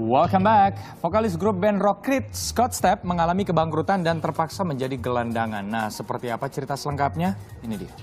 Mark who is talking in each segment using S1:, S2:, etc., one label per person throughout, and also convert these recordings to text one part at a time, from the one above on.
S1: Welcome back. Vokalis grup band rock Creed, Scott Stapp, mengalami kebangkrutan dan terpaksa menjadi gelandangan. Nah, seperti apa cerita selengkapnya? Ini dia.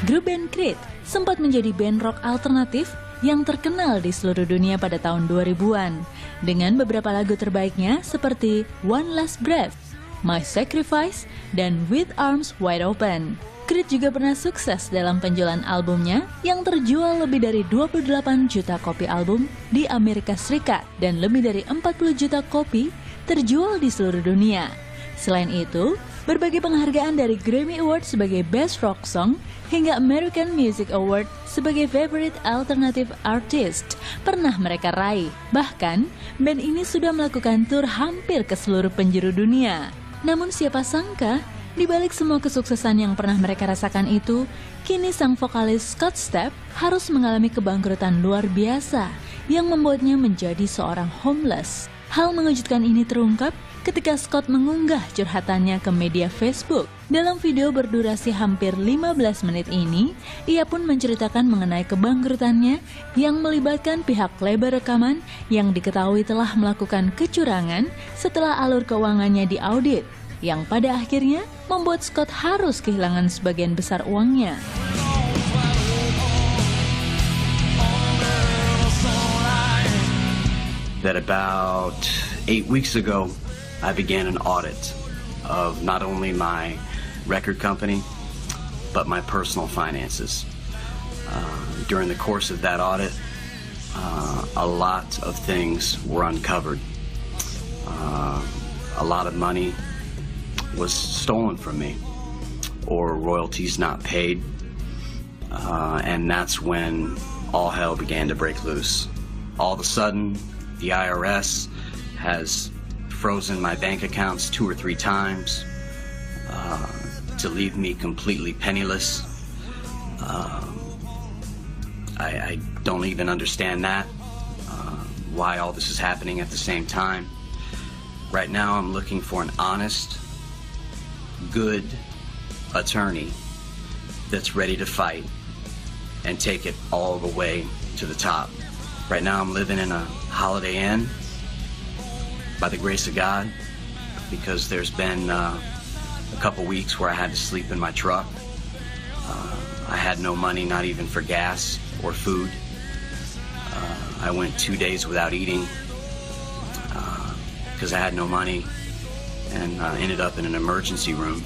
S2: Grup band Creed sempat menjadi band rock alternatif yang terkenal di seluruh dunia pada tahun 2000-an. Dengan beberapa lagu terbaiknya seperti One Last Breath, My Sacrifice, dan With Arms Wide Open. Creed juga pernah sukses dalam penjualan albumnya yang terjual lebih dari 28 juta kopi album di Amerika Serikat dan lebih dari 40 juta kopi terjual di seluruh dunia. Selain itu, berbagai penghargaan dari Grammy Award sebagai Best Rock Song hingga American Music Award sebagai Favorite Alternative Artist pernah mereka raih. Bahkan, band ini sudah melakukan tur hampir ke seluruh penjuru dunia. Namun siapa sangka, di balik semua kesuksesan yang pernah mereka rasakan itu, kini sang vokalis Scott Stapp harus mengalami kebangkrutan luar biasa yang membuatnya menjadi seorang homeless. Hal mengejutkan ini terungkap ketika Scott mengunggah curhatannya ke media Facebook. Dalam video berdurasi hampir 15 menit ini, ia pun menceritakan mengenai kebangkrutannya yang melibatkan pihak label rekaman yang diketahui telah melakukan kecurangan setelah alur keuangannya diaudit, yang pada akhirnya membuat Scott harus kehilangan sebagian besar uangnya.
S3: That about 8 weeks ago, I began an audit of not only my record company, but my personal finances. During the course of that audit, a lot of things were uncovered. A lot of money was stolen from me, or royalties not paid, and that's when all hell began to break loose. All of a sudden, the IRS has frozen my bank accounts 2 or 3 times to leave me completely penniless. I don't even understand that, why all this is happening at the same time. Right now I'm looking for an honest, good attorney that's ready to fight and take it all the way to the top. Right now I'm living in a Holiday Inn by the grace of God, because there's been a couple weeks where I had to sleep in my truck. I had no money, not even for gas or food. I went 2 days without eating because I had no money, and ended up in an emergency room.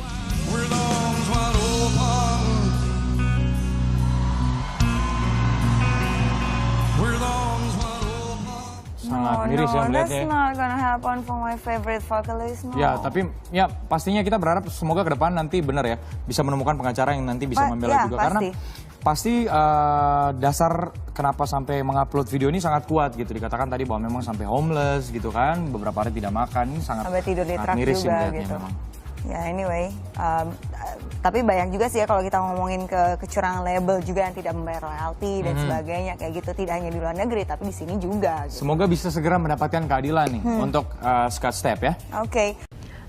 S1: Sangat miris ya melihatnya.
S4: That's not gonna happen for my favorite vocalist. No.
S1: Ya, tapi ya pastinya kita berharap semoga ke depan nanti benar ya bisa menemukan pengacara yang nanti bisa membela juga.
S4: Pasti.
S1: Karena pasti dasar kenapa sampai mengupload video ini sangat kuat gitu. Dikatakan tadi bahwa memang sampai homeless gitu kan, beberapa hari tidak makan, ini sangat
S4: tidur di truk
S1: miris
S4: juga
S1: ya
S4: gitu.
S1: memang.
S4: Ya anyway, tapi bayang juga sih ya kalau kita ngomongin kecurangan label juga yang tidak membayar royalti dan sebagainya kayak gitu, tidak hanya di luar negeri tapi di sini juga. Gitu.
S1: Semoga bisa segera mendapatkan keadilan nih untuk Scott Stapp ya.
S4: Oke.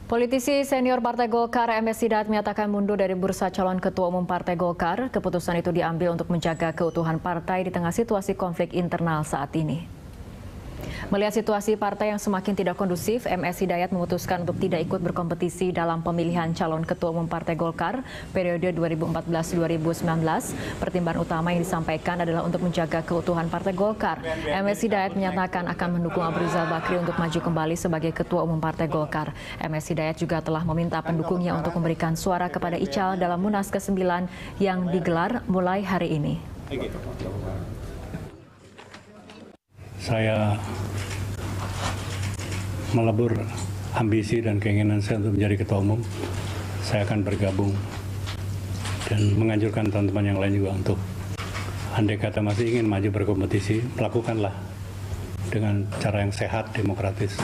S5: Politisi senior Partai Golkar MS Hidayat menyatakan mundur dari bursa calon ketua umum Partai Golkar. Keputusan itu diambil untuk menjaga keutuhan partai di tengah situasi konflik internal saat ini. Melihat situasi partai yang semakin tidak kondusif, MS Hidayat memutuskan untuk tidak ikut berkompetisi dalam pemilihan calon ketua umum Partai Golkar periode 2014-2019. Pertimbangan utama yang disampaikan adalah untuk menjaga keutuhan Partai Golkar. MS Hidayat menyatakan akan mendukung Abu Rizal Bakri untuk maju kembali sebagai ketua umum Partai Golkar. MS Hidayat juga telah meminta pendukungnya untuk memberikan suara kepada Ical dalam Munas ke-9 yang digelar mulai hari ini.
S6: Saya melebur ambisi dan keinginan saya untuk menjadi ketua umum. Saya akan bergabung dan menganjurkan teman-teman yang lain juga untuk andai kata masih ingin maju berkompetisi, lakukanlah dengan cara yang sehat, demokratis.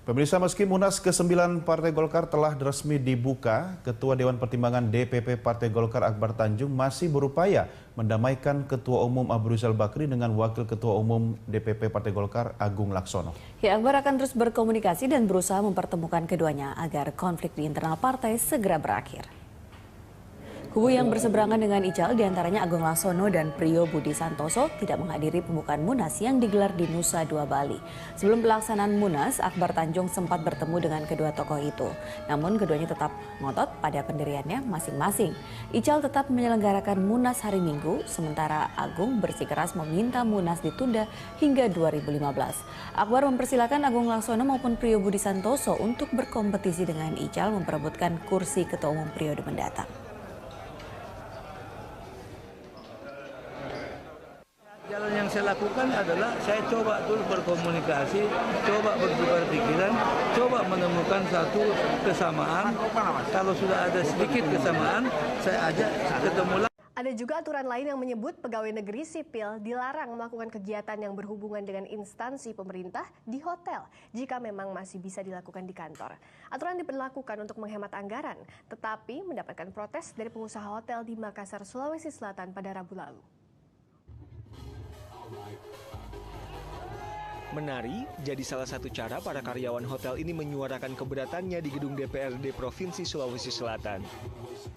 S7: Pemirsa, meski Munas ke-9 Partai Golkar telah resmi dibuka, Ketua Dewan Pertimbangan DPP Partai Golkar Akbar Tanjung masih berupaya mendamaikan Ketua Umum Abu Rizal Bakri dengan Wakil Ketua Umum DPP Partai Golkar Agung Laksono.
S8: Ya, Akbar akan terus berkomunikasi dan berusaha mempertemukan keduanya agar konflik di internal partai segera berakhir. Kubu yang berseberangan dengan Ical diantaranya Agung Laksono dan Priyo Budi Santoso tidak menghadiri pembukaan Munas yang digelar di Nusa Dua Bali. Sebelum pelaksanaan Munas, Akbar Tanjung sempat bertemu dengan kedua tokoh itu. Namun keduanya tetap ngotot pada pendiriannya masing-masing. Ical tetap menyelenggarakan Munas hari Minggu, sementara Agung bersikeras meminta Munas ditunda hingga 2015. Akbar mempersilahkan Agung Laksono maupun Priyo Budi Santoso untuk berkompetisi dengan Ical memperebutkan kursi Ketua Umum periode mendatang.
S9: Jalan yang saya lakukan adalah saya coba dulu berkomunikasi, coba bertukar pikiran, coba menemukan satu kesamaan. Kalau sudah ada sedikit kesamaan, saya ajak ketemu lagi.
S10: Ada juga aturan lain yang menyebut pegawai negeri sipil dilarang melakukan kegiatan yang berhubungan dengan instansi pemerintah di hotel jika memang masih bisa dilakukan di kantor. Aturan diberlakukan untuk menghemat anggaran, tetapi mendapatkan protes dari pengusaha hotel di Makassar, Sulawesi Selatan pada Rabu lalu.
S11: Menari jadi salah satu cara para karyawan hotel ini menyuarakan keberatannya di gedung DPRD Provinsi Sulawesi Selatan.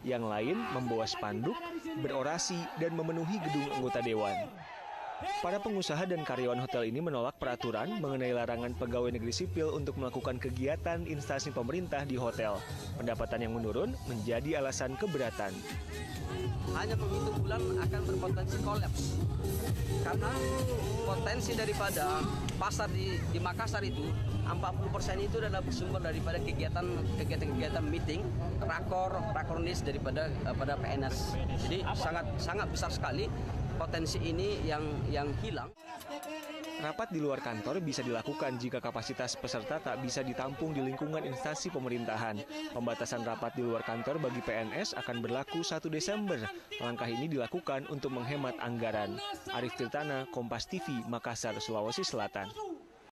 S11: Yang lain membawa spanduk, berorasi, dan memenuhi gedung anggota dewan. Para pengusaha dan karyawan hotel ini menolak peraturan mengenai larangan pegawai negeri sipil untuk melakukan kegiatan instansi pemerintah di hotel. Pendapatan yang menurun menjadi alasan keberatan.
S12: Hanya menghitung bulan akan berpotensi kolaps. Karena potensi daripada pasar di Makassar itu 40% itu adalah bersumber daripada kegiatan meeting, rakornis daripada PNS. Jadi sangat besar sekali potensi ini yang hilang.
S11: Rapat di luar kantor bisa dilakukan jika kapasitas peserta tak bisa ditampung di lingkungan instansi pemerintahan. Pembatasan rapat di luar kantor bagi PNS akan berlaku 1 Desember. Langkah ini dilakukan untuk menghemat anggaran. Arif Tirtana, Kompas TV, Makassar, Sulawesi Selatan.